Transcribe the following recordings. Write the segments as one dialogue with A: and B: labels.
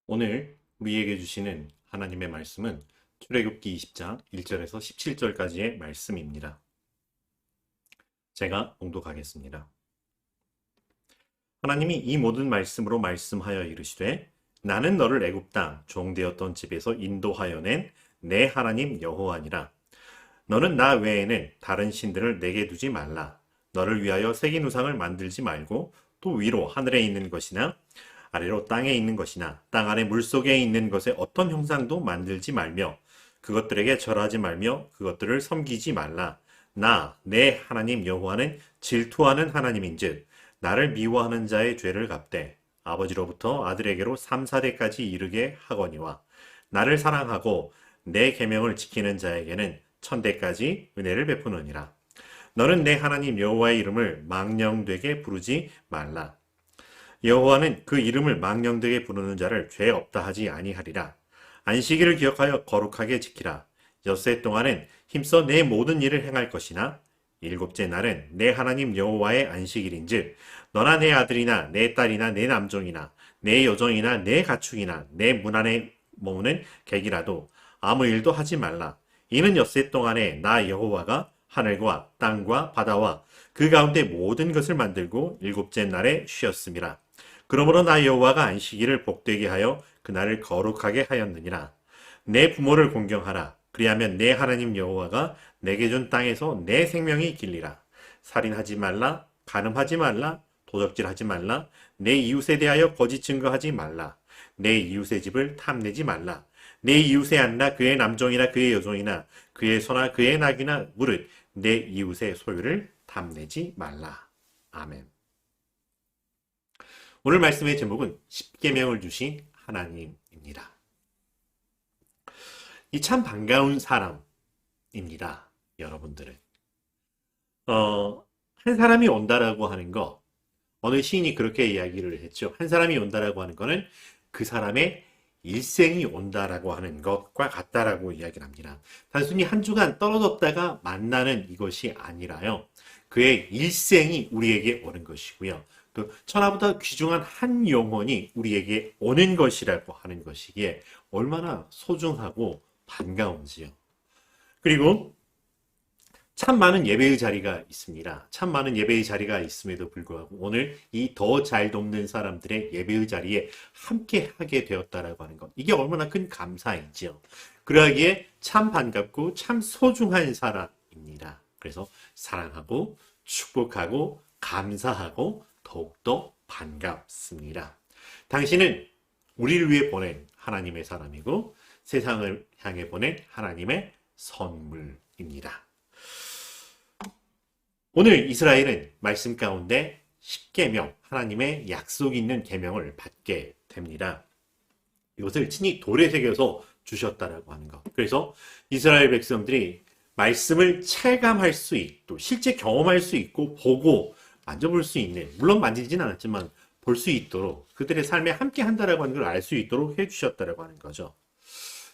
A: 오늘 우리에게 주시는 하나님의 말씀은 출애굽기 20장 1절에서 17절까지의 말씀입니다. 제가 봉독하겠습니다. 하나님이 이 모든 말씀으로 말씀하여 이르시되 나는 너를 애굽 땅 종되었던 집에서 인도하여 낸 내 하나님 여호와니라. 너는 나 외에는 다른 신들을 내게 두지 말라. 너를 위하여 새긴 우상을 만들지 말고 또 위로 하늘에 있는 것이나 아래로 땅에 있는 것이나 땅 아래 물속에 있는 것에 어떤 형상도 만들지 말며 그것들에게 절하지 말며 그것들을 섬기지 말라. 나 내 하나님 여호와는 질투하는 하나님인즉 나를 미워하는 자의 죄를 갚되 아버지로부터 아들에게로 3, 4대까지 이르게 하거니와 나를 사랑하고 내 계명을 지키는 자에게는 1000대까지 은혜를 베푸느니라. 너는 내 하나님 여호와의 이름을 망령되게 부르지 말라. 여호와는 그 이름을 망령되게 부르는 자를 죄 없다 하지 아니하리라. 안식일을 기억하여 거룩하게 지키라. 엿새 동안은 힘써 내 모든 일을 행할 것이나 일곱째 날은 내 하나님 여호와의 안식일인즉 너나 내 아들이나 내 딸이나 내 남종이나 내 여종이나 내 가축이나 내 문 안에 머무는 객이라도 아무 일도 하지 말라. 이는 엿새 동안에 나 여호와가 하늘과 땅과 바다와 그 가운데 모든 것을 만들고 일곱째 날에 쉬었음이라. 그러므로 나 여호와가 안식일을 복되게 하여 그날을 거룩하게 하였느니라. 내 부모를 공경하라. 그리하면 내 하나님 여호와가 내게 준 땅에서 내 생명이 길리라. 살인하지 말라. 간음하지 말라. 도적질하지 말라. 내 이웃에 대하여 거짓 증거하지 말라. 내 이웃의 집을 탐내지 말라. 내 이웃의 안나 그의 남종이나 그의 여종이나 그의 소나 그의 낙이나 무릇 내 이웃의 소유를 탐내지 말라. 아멘. 오늘 말씀의 제목은 십계명을 주신 하나님입니다. 이 참 반가운 사람입니다. 여러분들은. 한 사람이 온다라고 하는 거, 어느 시인이 그렇게 이야기를 했죠. 한 사람이 온다라고 하는 거는 그 사람의 일생이 온다라고 하는 것과 같다라고 이야기를 합니다. 단순히 한 주간 떨어졌다가 만나는 이것이 아니라요. 그의 일생이 우리에게 오는 것이고요. 또 천하보다 귀중한 한 영혼이 우리에게 오는 것이라고 하는 것이기에 얼마나 소중하고 반가운지요. 그리고 참 많은 예배의 자리가 있습니다. 참 많은 예배의 자리가 있음에도 불구하고 오늘 이 더 잘 돕는 사람들의 예배의 자리에 함께 하게 되었다라고 하는 것. 이게 얼마나 큰 감사인지요. 그러기에 참 반갑고 참 소중한 사람입니다. 그래서 사랑하고 축복하고 감사하고 더욱더 반갑습니다. 당신은 우리를 위해 보낸 하나님의 사람이고 세상을 향해 보낸 하나님의 선물입니다. 오늘 이스라엘은 말씀 가운데 십계명, 하나님의 약속이 있는 계명을 받게 됩니다. 이것을 친히 돌에 새겨서 주셨다라고 하는 것. 그래서 이스라엘 백성들이 말씀을 체감할 수 있고 실제 경험할 수 있고 보고 만져볼 수 있는, 물론 만지지는 않았지만 볼 수 있도록 그들의 삶에 함께 한다라고 하는 걸 알 수 있도록 해주셨다라고 하는 거죠.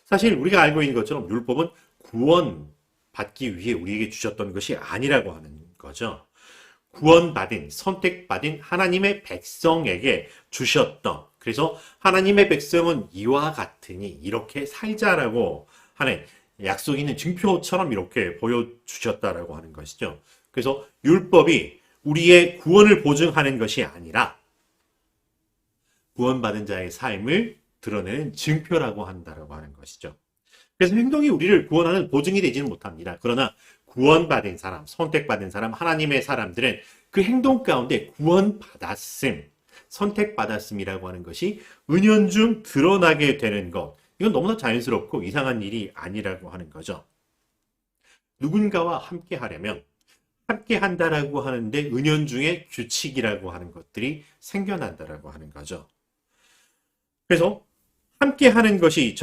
A: 사실 우리가 알고 있는 것처럼 율법은 구원 받기 위해 우리에게 주셨던 것이 아니라고 하는 거죠. 구원받은, 선택받은 하나님의 백성에게 주셨던, 그래서 하나님의 백성은 이와 같으니 이렇게 살자라고 하는 약속 있는 증표처럼 이렇게 보여주셨다라고 하는 것이죠. 그래서 율법이 우리의 구원을 보증하는 것이 아니라 구원받은 자의 삶을 드러내는 증표라고 한다라고 하는 것이죠. 그래서 행동이 우리를 구원하는 보증이 되지는 못합니다. 그러나 구원받은 사람, 선택받은 사람, 하나님의 사람들은 그 행동 가운데 구원받았음, 선택받았음이라고 하는 것이 은연중 드러나게 되는 것. 이건 너무나 자연스럽고 이상한 일이 아니라고 하는 거죠. 누군가와 함께 하려면 함께 한다라고 하는데 은연중에 규칙이라고 하는 것들이 생겨난다라고 하는 거죠. 그래서 함께 하는 것이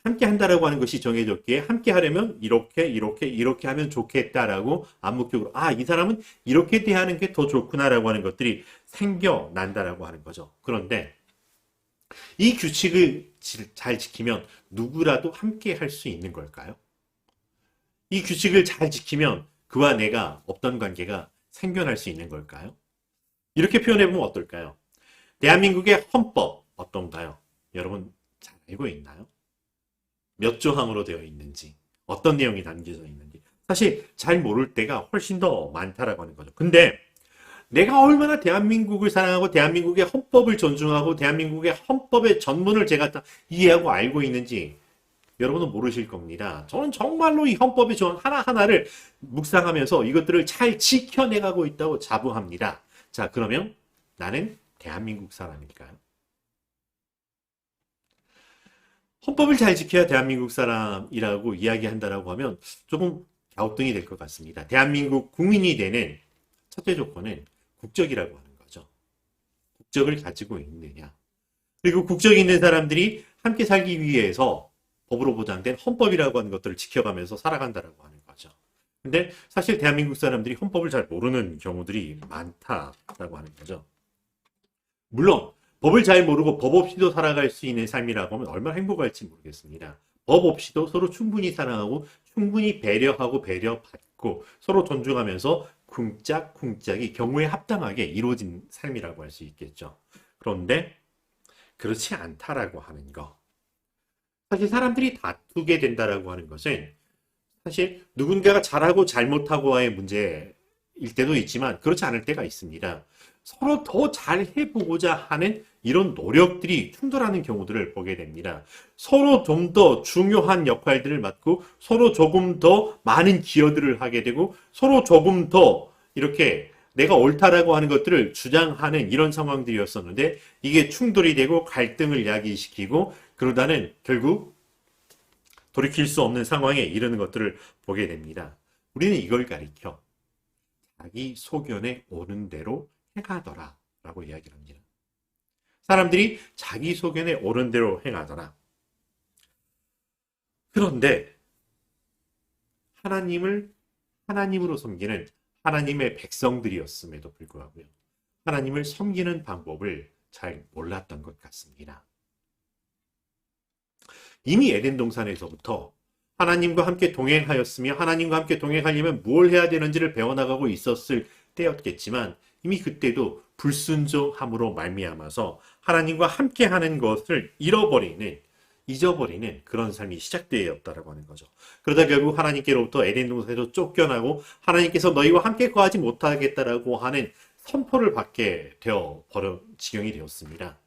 A: 함께 한다라고 하는 것이 정해졌기에 함께 하려면 이렇게 하면 좋겠다라고 암묵적으로 이 사람은 이렇게 대하는 게 더 좋구나라고 하는 것들이 생겨난다라고 하는 거죠. 그런데 이 규칙을 잘 지키면 누구라도 함께 할 수 있는 걸까요? 이 규칙을 잘 지키면 그와 내가 없던 관계가 생겨날 수 있는 걸까요? 이렇게 표현해보면 어떨까요? 대한민국의 헌법 어떤가요? 여러분 잘 알고 있나요? 몇 조항으로 되어 있는지, 어떤 내용이 담겨져 있는지. 사실 잘 모를 때가 훨씬 더 많다라고 하는 거죠. 근데 내가 얼마나 대한민국을 사랑하고 대한민국의 헌법을 존중하고 대한민국의 헌법의 전문을 제가 다 이해하고 알고 있는지 여러분은 모르실 겁니다. 저는 정말로 이 헌법의 조항 하나하나를 묵상하면서 이것들을 잘 지켜내가고 있다고 자부합니다. 자, 그러면 나는 대한민국 사람일까요? 헌법을 잘 지켜야 대한민국 사람이라고 이야기한다라고 하면 조금 갸우뚱이 될 것 같습니다. 대한민국 국민이 되는 첫째 조건은 국적이라고 하는 거죠. 국적을 가지고 있느냐. 그리고 국적이 있는 사람들이 함께 살기 위해서 법으로 보장된 헌법이라고 하는 것들을 지켜가면서 살아간다라고 하는 거죠. 근데 사실 대한민국 사람들이 헌법을 잘 모르는 경우들이 많다라고 하는 거죠. 물론 법을 잘 모르고 법 없이도 살아갈 수 있는 삶이라고 하면 얼마나 행복할지 모르겠습니다. 법 없이도 서로 충분히 사랑하고 충분히 배려하고 배려받고 서로 존중하면서 쿵짝쿵짝이 경우에 합당하게 이루어진 삶이라고 할 수 있겠죠. 그런데 그렇지 않다라고 하는 거. 사실 사람들이 다투게 된다라고 하는 것은 사실 누군가가 잘하고 잘못하고와의 문제일 때도 있지만 그렇지 않을 때가 있습니다. 서로 더 잘해보고자 하는 이런 노력들이 충돌하는 경우들을 보게 됩니다. 서로 좀 더 중요한 역할들을 맡고 서로 조금 더 많은 기여들을 하게 되고 서로 조금 더 이렇게 내가 옳다라고 하는 것들을 주장하는 이런 상황들이었었는데 이게 충돌이 되고 갈등을 야기시키고 그러다는 결국 돌이킬 수 없는 상황에 이르는 것들을 보게 됩니다. 우리는 이걸 가리켜 자기 소견에 오른 대로 행하더라 라고 이야기를 합니다. 사람들이 자기 소견에 오른 대로 행하더라. 그런데 하나님으로 섬기는 하나님의 백성들이었음에도 불구하고요. 하나님을 섬기는 방법을 잘 몰랐던 것 같습니다. 이미 에덴 동산에서부터 하나님과 함께 동행하였으며 하나님과 함께 동행하려면 뭘 해야 되는지를 배워나가고 있었을 때였겠지만 이미 그때도 불순종함으로 말미암아서 하나님과 함께하는 것을 잊어버리는 그런 삶이 시작되었다라고 하는 거죠. 그러다 결국 하나님께로부터 에덴 동산에서 쫓겨나고 하나님께서 너희와 함께 거하지 못하겠다라고 하는 선포를 받게 되어 버려 지경이 되었습니다.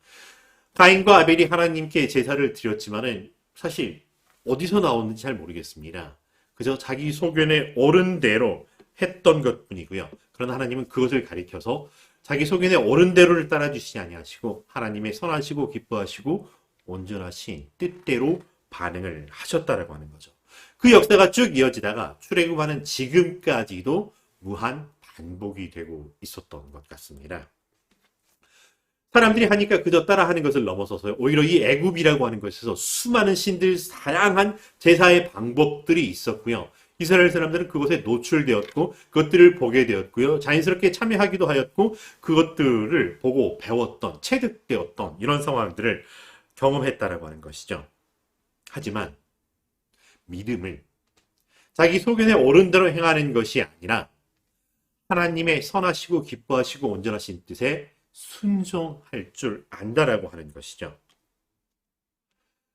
A: 가인과 아벨이 하나님께 제사를 드렸지만은 사실 어디서 나오는지 잘 모르겠습니다. 그저 자기 소견에 옳은 대로 했던 것뿐이고요. 그러나 하나님은 그것을 가리켜서 자기 소견에 옳은 대로를 따라주시지 아니하시고 하나님의 선하시고 기뻐하시고 온전하신 뜻대로 반응을 하셨다라고 하는 거죠. 그 역사가 쭉 이어지다가 출애굽하는 지금까지도 무한 반복이 되고 있었던 것 같습니다. 사람들이 하니까 그저 따라하는 것을 넘어서서 오히려 이 애굽이라고 하는 것에서 수많은 신들 다양한 제사의 방법들이 있었고요. 이스라엘 사람들은 그것에 노출되었고 그것들을 보게 되었고요. 자연스럽게 참여하기도 하였고 그것들을 보고 배웠던, 체득되었던 이런 상황들을 경험했다라고 하는 것이죠. 하지만 믿음을 자기 소견에 옳은 대로 행하는 것이 아니라 하나님의 선하시고 기뻐하시고 온전하신 뜻에 순종할 줄 안다라고 하는 것이죠.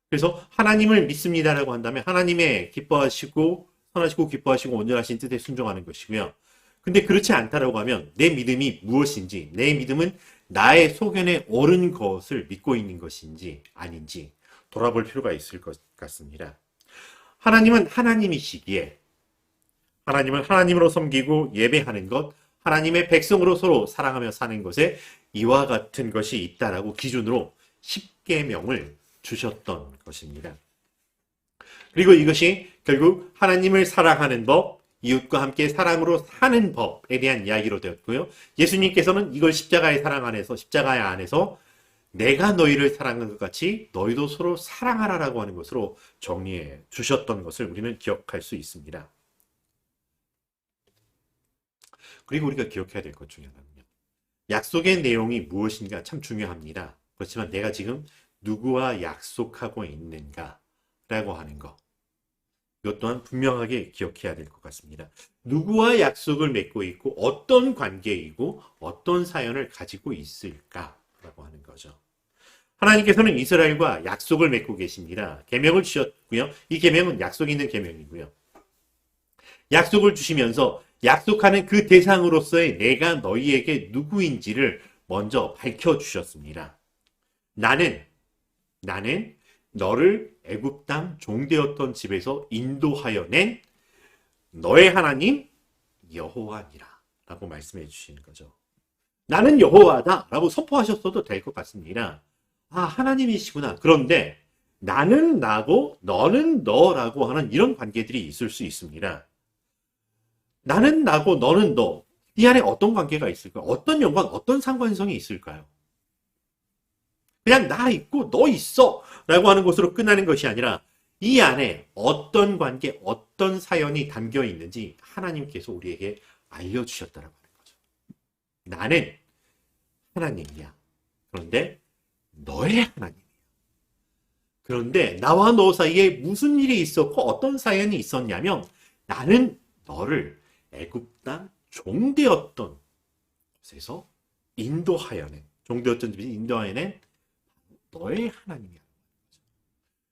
A: 그래서 하나님을 믿습니다라고 한다면 하나님의 기뻐하시고 선하시고 기뻐하시고 온전하신 뜻에 순종하는 것이고요. 근데 그렇지 않다라고 하면 내 믿음이 무엇인지, 내 믿음은 나의 소견에 옳은 것을 믿고 있는 것인지 아닌지 돌아볼 필요가 있을 것 같습니다. 하나님은 하나님이시기에 하나님을 하나님으로 섬기고 예배하는 것, 하나님의 백성으로 서로 사랑하며 사는 것에 이와 같은 것이 있다라고 기준으로 10계명을 주셨던 것입니다. 그리고 이것이 결국 하나님을 사랑하는 법, 이웃과 함께 사랑으로 사는 법에 대한 이야기로 되었고요. 예수님께서는 이걸 십자가의 사랑 안에서, 십자가의 안에서 내가 너희를 사랑한 것 같이 너희도 서로 사랑하라라고 하는 것으로 정리해 주셨던 것을 우리는 기억할 수 있습니다. 그리고 우리가 기억해야 될 것 중에 하나는요. 약속의 내용이 무엇인가 참 중요합니다. 그렇지만 내가 지금 누구와 약속하고 있는가라고 하는 것. 이것 또한 분명하게 기억해야 될 것 같습니다. 누구와 약속을 맺고 있고 어떤 관계이고 어떤 사연을 가지고 있을까라고 하는 거죠. 하나님께서는 이스라엘과 약속을 맺고 계십니다. 계명을 주셨고요. 이 계명은 약속 있는 계명이고요. 약속을 주시면서 약속하는 그 대상으로서의 내가 너희에게 누구인지를 먼저 밝혀주셨습니다. 나는 너를 애굽 땅 종되었던 집에서 인도하여 낸 너의 하나님 여호와니라 라고 말씀해 주시는 거죠. 나는 여호와다 라고 선포하셨어도 될 것 같습니다. 아, 하나님이시구나. 그런데 나는 나고 너는 너라고 하는 이런 관계들이 있을 수 있습니다. 나는 나고 너는 너. 이 안에 어떤 관계가 있을까요? 어떤 연관, 어떤 상관성이 있을까요? 그냥 나 있고 너 있어 라고 하는 것으로 끝나는 것이 아니라 이 안에 어떤 관계, 어떤 사연이 담겨 있는지 하나님께서 우리에게 알려주셨다라고 하는 거죠. 나는 하나님이야. 그런데 너의 하나님이야. 그런데 나와 너 사이에 무슨 일이 있었고 어떤 사연이 있었냐면 나는 너를 애굽 땅 종되었던 곳에서 인도하여낸, 종되었던 집에서 인도하여낸 너의 하나님이야.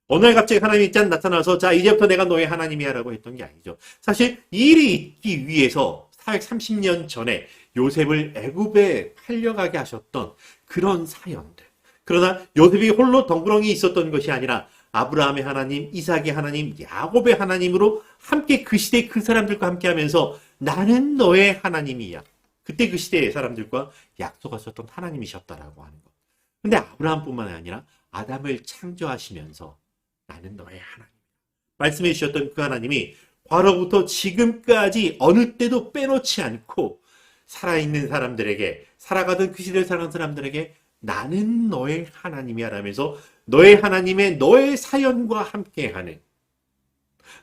A: 어느 날 갑자기 하나님이 짠 나타나서 자 이제부터 내가 너의 하나님이야 라고 했던 게 아니죠. 사실 이 일이 있기 위해서 430년 전에 요셉을 애굽에 팔려가게 하셨던 그런 사연들. 그러나 요셉이 홀로 덩그러니 있었던 것이 아니라 아브라함의 하나님, 이삭의 하나님, 야곱의 하나님으로 함께 그 시대 그 사람들과 함께 하면서 나는 너의 하나님이야. 그때 그 시대의 사람들과 약속하셨던 하나님이셨다라고 하는 것. 근데 아브라함뿐만 아니라 아담을 창조하시면서 나는 너의 하나님. 말씀해 주셨던 그 하나님이 과로부터 지금까지 어느 때도 빼놓지 않고 살아있는 사람들에게, 살아가던 그 시대를 살아간 사람들에게 나는 너의 하나님이야 라면서 너의 하나님의 너의 사연과 함께하는,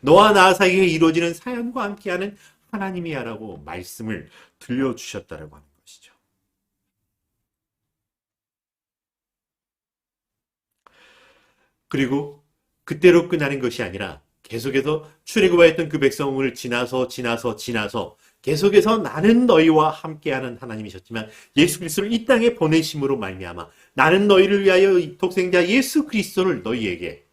A: 너와 나 사이에 이루어지는 사연과 함께하는 하나님이야 라고 말씀을 들려주셨다라고 하는 것이죠. 그리고 그때로 끝나는 것이 아니라 계속해서 출애굽하였던 그 백성을 지나서 계속해서 나는 너희와 함께하는 하나님이셨지만 예수 그리스도를 이 땅에 보내심으로 말미암아 나는 너희를 위하여 독생자 예수 그리스도를 너희에게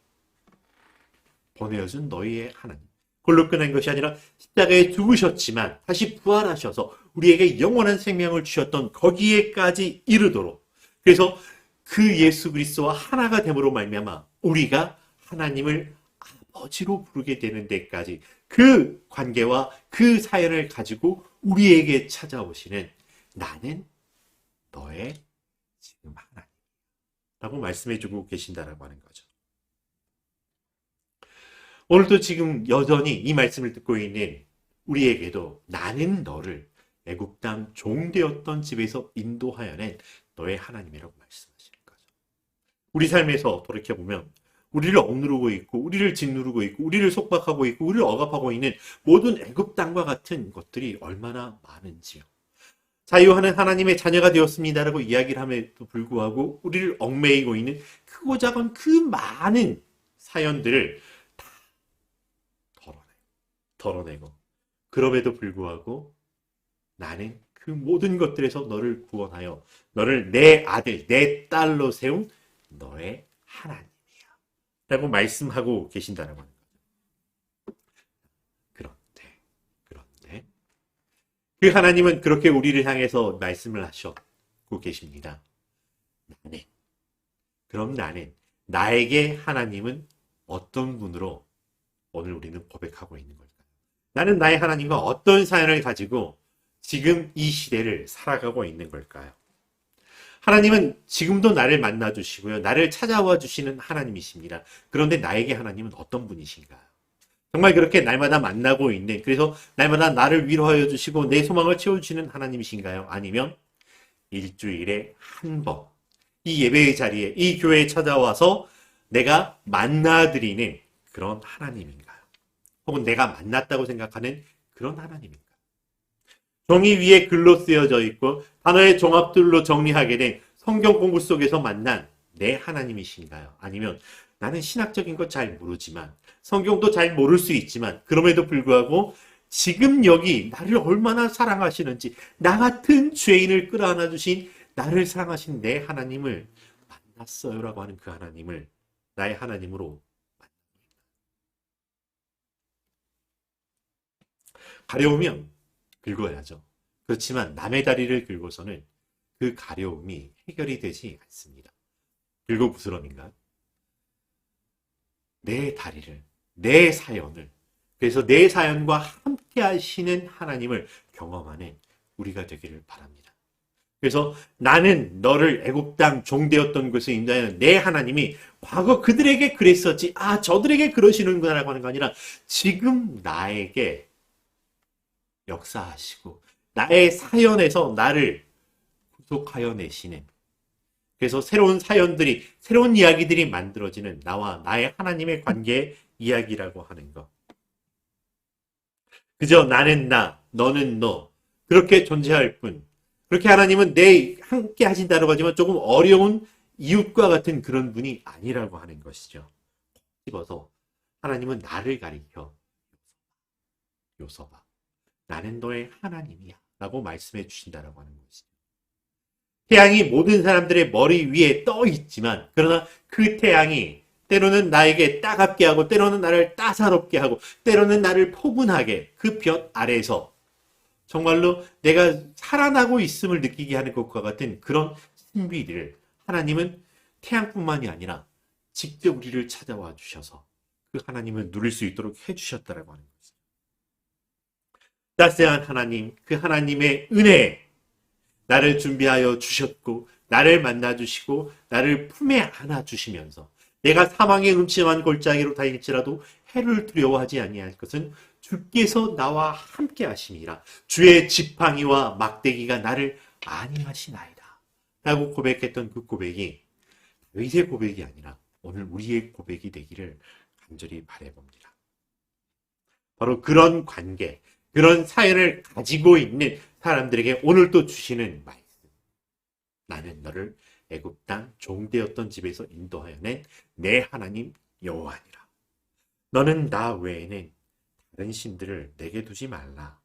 A: 보내어준 너희의 하나님. 그걸로 끝난 것이 아니라 십자가에 죽으셨지만 다시 부활하셔서 우리에게 영원한 생명을 주셨던 거기에까지 이르도록, 그래서 그 예수 그리스도와 하나가 됨으로 말미암아 우리가 하나님을 아버지로 부르게 되는 데까지 그 관계와 그 사연을 가지고 우리에게 찾아오시는 나는 너의 지금 하나님이라고 말씀해주고 계신다라고 하는 거죠. 오늘도 지금 여전히 이 말씀을 듣고 있는 우리에게도 나는 너를 애굽 땅 종되었던 집에서 인도하여낸 너의 하나님이라고 말씀하시는 거죠. 우리 삶에서 돌이켜보면 우리를 억누르고 있고 우리를 짓누르고 있고 우리를 속박하고 있고 우리를 억압하고 있는 모든 애굽 땅과 같은 것들이 얼마나 많은지요. 자유하는 하나님의 자녀가 되었습니다라고 이야기를 함에도 불구하고 우리를 얽매이고 있는 크고 작은 그 많은 사연들을 다 덜어내고 그럼에도 불구하고 나는 그 모든 것들에서 너를 구원하여 너를 내 아들, 내 딸로 세운 너의 하나님 라고 말씀하고 계신다라고 하는 거죠. 그런데 그 하나님은 그렇게 우리를 향해서 말씀을 하셨고 계십니다. 나는 나에게 하나님은 어떤 분으로 오늘 우리는 고백하고 있는 걸까요? 나는 나의 하나님과 어떤 사연을 가지고 지금 이 시대를 살아가고 있는 걸까요? 하나님은 지금도 나를 만나주시고요. 나를 찾아와 주시는 하나님이십니다. 그런데 나에게 하나님은 어떤 분이신가요? 정말 그렇게 날마다 만나고 있는, 그래서 날마다 나를 위로하여 주시고 내 소망을 채워주시는 하나님이신가요? 아니면 일주일에 한 번, 이 예배의 자리에, 이 교회에 찾아와서 내가 만나드리는 그런 하나님인가요? 혹은 내가 만났다고 생각하는 그런 하나님인가요? 종이 위에 글로 쓰여져 있고 단어의 종합들로 정리하게 된 성경 공부 속에서 만난 내 하나님이신가요? 아니면 나는 신학적인 거 잘 모르지만 성경도 잘 모를 수 있지만 그럼에도 불구하고 지금 여기 나를 얼마나 사랑하시는지 나 같은 죄인을 끌어안아 주신 나를 사랑하신 내 하나님을 알았어요라고 하는 그 하나님을 나의 하나님으로 가려우면 긁어야죠. 그렇지만 남의 다리를 긁어서는 그 가려움이 해결이 되지 않습니다. 긁어부스럼인가요? 내 다리를, 내 사연을, 그래서 내 사연과 함께 하시는 하나님을 경험하는 우리가 되기를 바랍니다. 그래서 나는 너를 애굽 땅 종되었던 곳에 인도하는 내 하나님이 과거 그들에게 그랬었지, 저들에게 그러시는구나라고 하는 거 아니라 지금 나에게 역사하시고 나의 사연에서 나를 구속하여 내시는, 그래서 새로운 사연들이, 새로운 이야기들이 만들어지는 나와 나의 하나님의 관계의 이야기라고 하는 것. 그저 나는 나, 너는 너, 그렇게 존재할 뿐. 그렇게 하나님은 내 함께 하신다고 하지만 조금 어려운 이웃과 같은 그런 분이 아니라고 하는 것이죠. 집어서 하나님은 나를 가리켜 요서봐, 나는 너의 하나님이야 라고 말씀해 주신다라고 하는 것이죠. 태양이 모든 사람들의 머리 위에 떠 있지만, 그러나 그 태양이 때로는 나에게 따갑게 하고 때로는 나를 따사롭게 하고 때로는 나를 포근하게 그 볕 아래에서 정말로 내가 살아나고 있음을 느끼게 하는 것과 같은 그런 신비를 하나님은 태양뿐만이 아니라 직접 우리를 찾아와 주셔서 그 하나님을 누릴 수 있도록 해주셨다라고 하는 것이죠. 따스한 하나님, 그 하나님의 은혜, 나를 준비하여 주셨고 나를 만나주시고 나를 품에 안아주시면서 내가 사망의 음침한 골짜기로 다닐지라도 해를 두려워하지 아니할 것은 주께서 나와 함께 하심이라. 주의 지팡이와 막대기가 나를 안위하시나이다 라고 고백했던 그 고백이 다윗의 고백이 아니라 오늘 우리의 고백이 되기를 간절히 바라봅니다. 바로 그런 관계, 그런 사연을 가지고 있는 사람들에게 오늘 또 주시는 말씀. 나는 너를 애굽 땅 종되었던 집에서 인도하여 낸 내 하나님 여호와니라. 너는 나 외에는 다른 신들을 내게 두지 말라.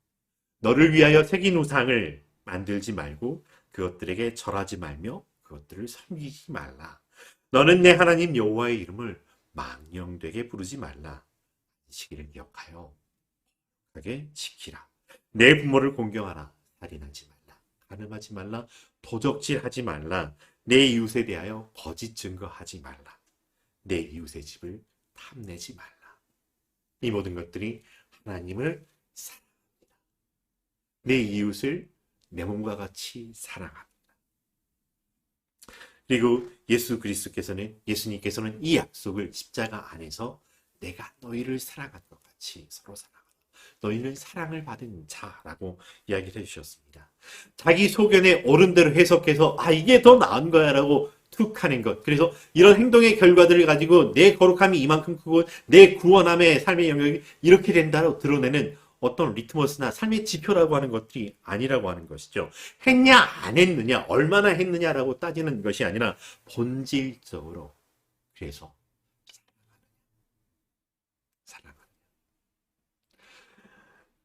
A: 너를 위하여 새긴 우상을 만들지 말고 그것들에게 절하지 말며 그것들을 섬기지 말라. 너는 내 하나님 여호와의 이름을 망령되게 부르지 말라. 이 시기를 기억하여 하게 지키라. 내 부모를 공경하라. 살인하지 말라. 간음하지 말라. 도적질하지 말라. 내 이웃에 대하여 거짓 증거하지 말라. 내 이웃의 집을 탐내지 말라. 이 모든 것들이 하나님을 사랑합니다. 내 이웃을 내 몸과 같이 사랑합니다. 그리고 예수님께서는 이 약속을 십자가 안에서 내가 너희를 사랑한 것 같이 서로 사랑하라. 너희는 사랑을 받은 자라고 이야기를 해주셨습니다. 자기 소견에 옳은 대로 해석해서 이게 더 나은 거야 라고 툭 하는 것. 그래서 이런 행동의 결과들을 가지고 내 거룩함이 이만큼 크고 내 구원함의 삶의 영역이 이렇게 된다고 드러내는 어떤 리트머스나 삶의 지표라고 하는 것들이 아니라고 하는 것이죠. 했냐 안 했느냐 얼마나 했느냐라고 따지는 것이 아니라 본질적으로 그래서 사랑하는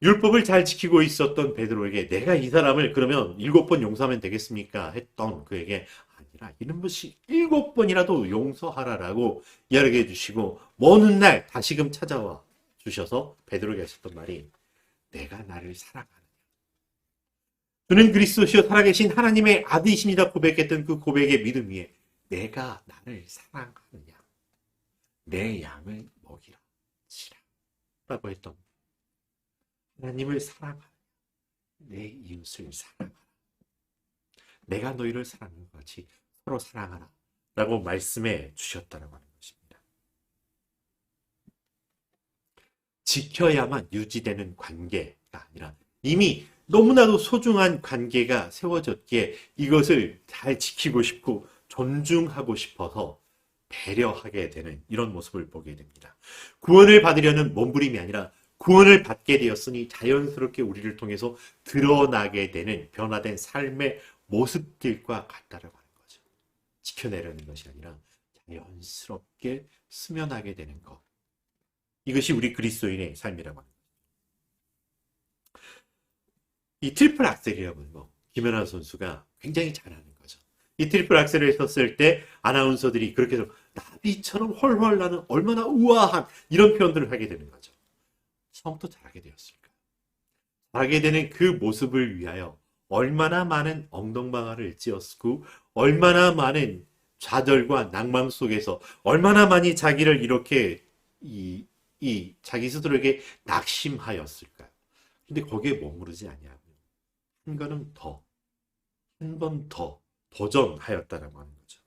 A: 율법을 잘 지키고 있었던 베드로에게 내가 이 사람을 그러면 7번 용서하면 되겠습니까? 했던 그에게 아니라 이런 것이 7번이라도 용서하라라고 이야기해 주시고 먼 훗날 다시금 찾아와 주셔서 베드로에게 하셨던 말이 내가 나를 사랑하느냐. 주는 그리스도시요 살아계신 하나님의 아들이십니다 고백했던 그 고백의 믿음 위에 내가 나를 사랑하느냐. 내 양을 먹이라 치라 라고 했던 하나님을 사랑하라. 내 이웃을 사랑하라. 내가 너희를 사랑하는 것 같이 서로 사랑하라 라고 말씀해 주셨다라고 하는 것입니다. 지켜야만 유지되는 관계가 아니라 이미 너무나도 소중한 관계가 세워졌기에 이것을 잘 지키고 싶고 존중하고 싶어서 배려하게 되는 이런 모습을 보게 됩니다. 구원을 받으려는 몸부림이 아니라 구원을 받게 되었으니 자연스럽게 우리를 통해서 드러나게 되는 변화된 삶의 모습들과 같다라고 하는 거죠. 지켜내려는 것이 아니라 자연스럽게 스며나게 되는 것. 이것이 우리 그리스도인의 삶이라고 합니다. 이 트리플 악셀이라고 하는 거 김연아 선수가 굉장히 잘하는 거죠. 이 트리플 악셀을 했었을 때 아나운서들이 그렇게 해서 나비처럼 훨훨 나는 얼마나 우아한 이런 표현들을 하게 되는 거죠. 처음부터 잘하게 되었을까? 잘하게 되는 그 모습을 위하여 얼마나 많은 엉덩방아를 찧었고 얼마나 많은 좌절과 낭망 속에서 얼마나 많이 자기를 이렇게 자기 스스로에게 낙심하였을까요? 근데 거기에 머무르지 아니하고 한 걸음 더, 한 번 더 도전하였다라고 하는 거죠.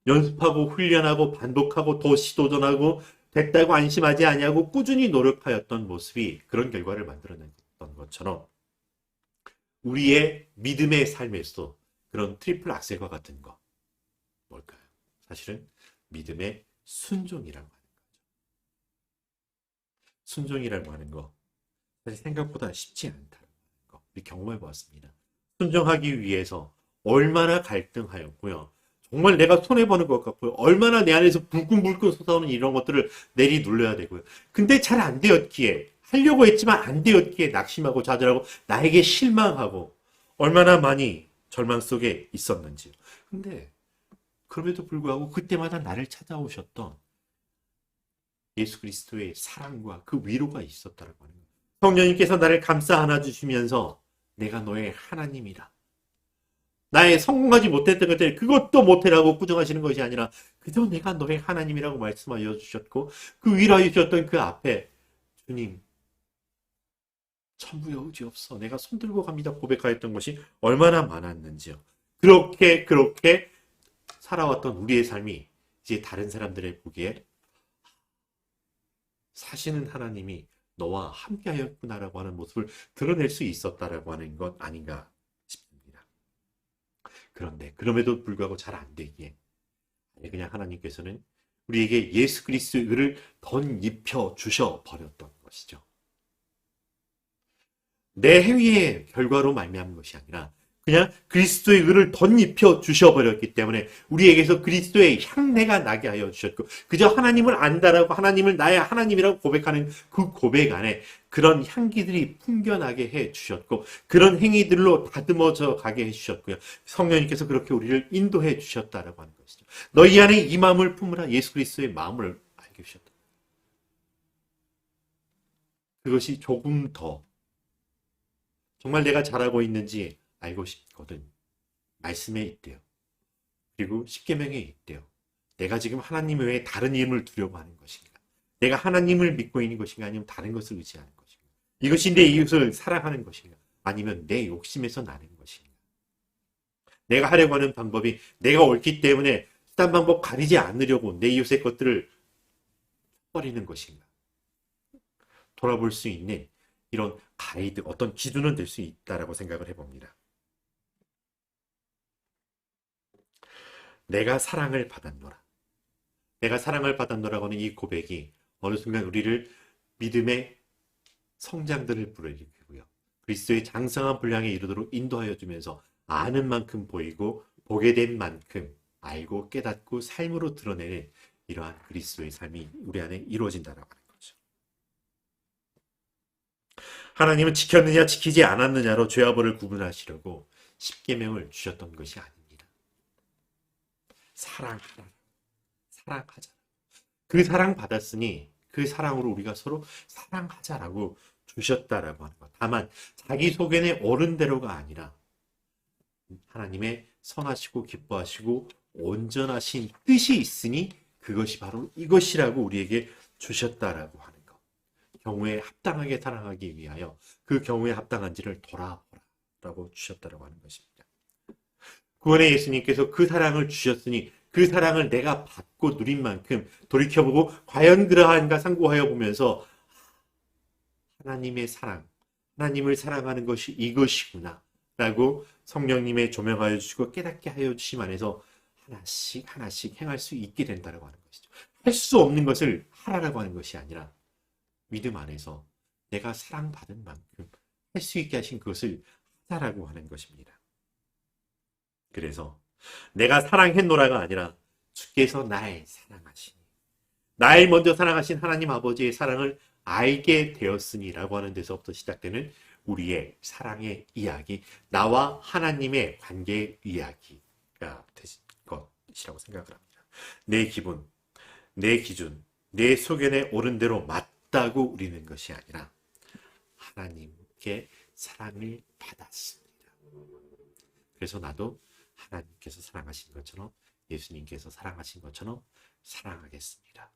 A: 연습하고 훈련하고 반복하고 더 시도전하고 됐다고 안심하지 아니하고 꾸준히 노력하였던 모습이 그런 결과를 만들어냈던 것처럼 우리의 믿음의 삶에서 그런 트리플 악셀과 같은 거 뭘까요? 사실은 믿음의 순종이라고 하는 거죠. 순종이라고 하는 거 사실 생각보다 쉽지 않다는 거 우리 경험해 보았습니다. 순종하기 위해서 얼마나 갈등하였고요. 정말 내가 손해보는 것 같고요. 얼마나 내 안에서 불끈불끈 솟아오는 이런 것들을 내리눌러야 되고요. 근데 잘 안 되었기에 하려고 했지만 안 되었기에 낙심하고 좌절하고 나에게 실망하고 얼마나 많이 절망 속에 있었는지. 근데 그럼에도 불구하고 그때마다 나를 찾아오셨던 예수 그리스도의 사랑과 그 위로가 있었다라고 하는 거예요. 성령님께서 나를 감싸 안아주시면서 내가 너의 하나님이라. 나의 성공하지 못했던 것들 그것도 못해라고 꾸정하시는 것이 아니라 그저 내가 너의 하나님이라고 말씀하여 주셨고 그 위로하여 주셨던 그 앞에 주님 천부의 의지 없어 내가 손들고 갑니다 고백하였던 것이 얼마나 많았는지요. 그렇게 살아왔던 우리의 삶이 이제 다른 사람들의 보기에 사시는 하나님이 너와 함께하였구나라고 하는 모습을 드러낼 수 있었다라고 하는 것 아닌가 싶습니다. 그런데 그럼에도 불구하고 잘 안 되기에 그냥 하나님께서는 우리에게 예수 그리스도의 의를 덧입혀 주셔 버렸던 것이죠. 내 행위의 결과로 말미암은 것이 아니라 그냥 그리스도의 의를 덧입혀 주셔버렸기 때문에 우리에게서 그리스도의 향내가 나게 하여 주셨고 그저 하나님을 안다라고 하나님을 나의 하나님이라고 고백하는 그 고백 안에 그런 향기들이 풍겨나게 해 주셨고 그런 행위들로 다듬어져 가게 해 주셨고요. 성령님께서 그렇게 우리를 인도해 주셨다라고 하는 것이죠. 너희 안에 이 마음을 품으라 예수 그리스도의 마음을 알게 주셨다. 그것이 조금 더 정말 내가 잘하고 있는지 알고 싶거든. 말씀에 있대요. 그리고 십계명에 있대요. 내가 지금 하나님 외에 다른 이름을 두려고 하는 것인가? 내가 하나님을 믿고 있는 것인가? 아니면 다른 것을 의지하는 것인가? 이것이 내 이웃을 사랑하는 것인가? 아니면 내 욕심에서 나는 것인가? 내가 하려고 하는 방법이 내가 옳기 때문에 딴 방법 가리지 않으려고 내 이웃의 것들을 버리는 것인가? 돌아볼 수 있는 이런 가이드, 어떤 기준은 될 수 있다라고 생각을 해봅니다. 내가 사랑을 받았노라. 내가 사랑을 받았노라고 하는 이 고백이 어느 순간 우리를 믿음의 성장들을 불러일으키고요. 그리스도의 장성한 분량에 이르도록 인도하여 주면서 아는 만큼 보이고 보게 된 만큼 알고 깨닫고 삶으로 드러내는 이러한 그리스도의 삶이 우리 안에 이루어진다라고 하는 거죠. 하나님은 지켰느냐 지키지 않았느냐로 죄와 벌을 구분하시려고 십계명을 주셨던 것이 아닙니다. 사랑하라. 사랑하자. 그 사랑 받았으니 그 사랑으로 우리가 서로 사랑하자라고 주셨다라고 하는 것. 다만 자기 소견의 옳은대로가 아니라 하나님의 선하시고 기뻐하시고 온전하신 뜻이 있으니 그것이 바로 이것이라고 우리에게 주셨다라고 하는 것. 경우에 합당하게 사랑하기 위하여 그 경우에 합당한지를 돌아보라라고 주셨다라고 하는 것입니다. 구원의 예수님께서 그 사랑을 주셨으니 그 사랑을 내가 받고 누린 만큼 돌이켜보고 과연 그러한가 상고하여 보면서 하나님의 사랑, 하나님을 사랑하는 것이 이것이구나 라고 성령님의 조명하여 주시고 깨닫게 하여 주심 안에서 하나씩 행할 수 있게 된다고 하는 것이죠. 할 수 없는 것을 하라고 하는 것이 아니라 믿음 안에서 내가 사랑받은 만큼 할 수 있게 하신 그것을 하라고 하는 것입니다. 그래서 내가 사랑했노라가 아니라 주께서 날 사랑하시니 날 먼저 사랑하신 하나님 아버지의 사랑을 알게 되었으니라고 하는 데서부터 시작되는 우리의 사랑의 이야기, 나와 하나님의 관계의 이야기, 되실 것이라고 생각을 합니다. 내 기분, 내 기준, 내 소견에 옳은 대로 맞다고 우리는 것이 아니라 하나님께 사랑을 받았습니다. 그래서 나도 하나님께서 사랑하신 것처럼 예수님께서 사랑하신 것처럼 사랑하겠습니다.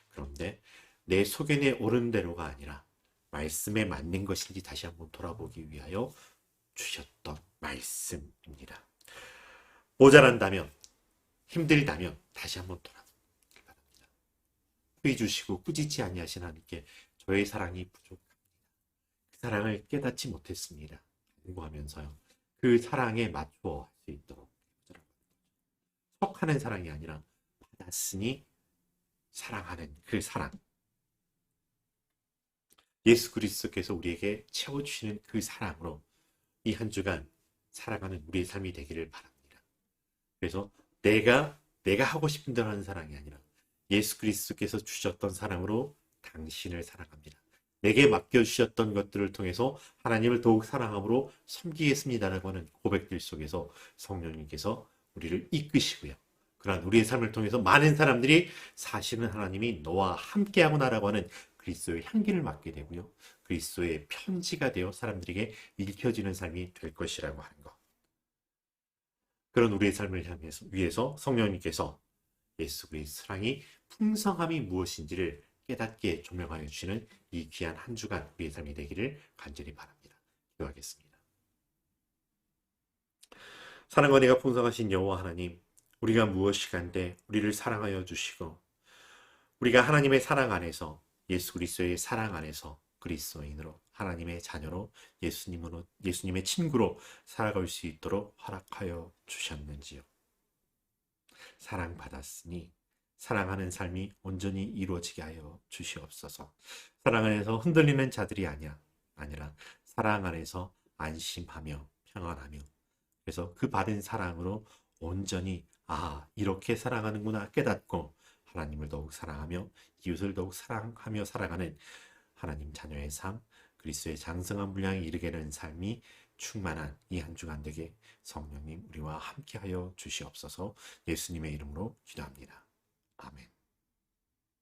A: 그런데 내 소견에 옳은 대로가 아니라 말씀에 맞는 것인지 다시 한번 돌아보기 위하여 주셨던 말씀입니다. 모자란다면, 힘들다면 다시 한번 돌아보기 바랍니다. 후회 주시고 꾸짖지 아니하신 하나님께 저의 사랑이 부족합니다. 그 사랑을 깨닫지 못했습니다. 공부하면서요. 그 사랑에 맞추어 할 수 있도록 척하는 사랑이 아니라 받았으니 사랑하는 그 사랑. 예수 그리스도께서 우리에게 채워주시는 그 사랑으로 이 한 주간 살아가는 우리의 삶이 되기를 바랍니다. 그래서 내가 하고 싶은 대로 하는 사랑이 아니라 예수 그리스도께서 주셨던 사랑으로 당신을 사랑합니다. 내게 맡겨주셨던 것들을 통해서 하나님을 더욱 사랑함으로 섬기겠습니다라고 하는 고백들 속에서 성령님께서 우리를 이끄시고요. 그러한 우리의 삶을 통해서 많은 사람들이 사실은 하나님이 너와 함께하구나라고 하는 그리스도의 향기를 맡게 되고요. 그리스도의 편지가 되어 사람들에게 읽혀지는 삶이 될 것이라고 하는 것. 그런 우리의 삶을 위해서 성령님께서 예수 그리스도의 사랑이 풍성함이 무엇인지를 깨닫게 조명하여 주시는 이 귀한 한 주간 우리의 삶이 되기를 간절히 바랍니다. 기도하겠습니다. 사랑과 은혜가 풍성하신 여호와 하나님, 우리가 무엇이간데 우리를 사랑하여 주시고 우리가 하나님의 사랑 안에서 예수 그리스도의 사랑 안에서 그리스도인으로 하나님의 자녀로 예수님의 친구로 살아갈 수 있도록 허락하여 주셨는지요. 사랑받았으니 사랑하는 삶이 온전히 이루어지게 하여 주시옵소서. 사랑 안에서 흔들리는 자들이 아니라 사랑 안에서 안심하며 평안하며 그래서 그 받은 사랑으로 온전히 이렇게 사랑하는구나 깨닫고 하나님을 더욱 사랑하며 이웃을 더욱 사랑하며 살아가는 하나님 자녀의 삶, 그리스도의 장성한 분량에 이르게 되는 삶이 충만한 이 한 주간 되게 성령님 우리와 함께하여 주시옵소서. 예수님의 이름으로 기도합니다. 아멘.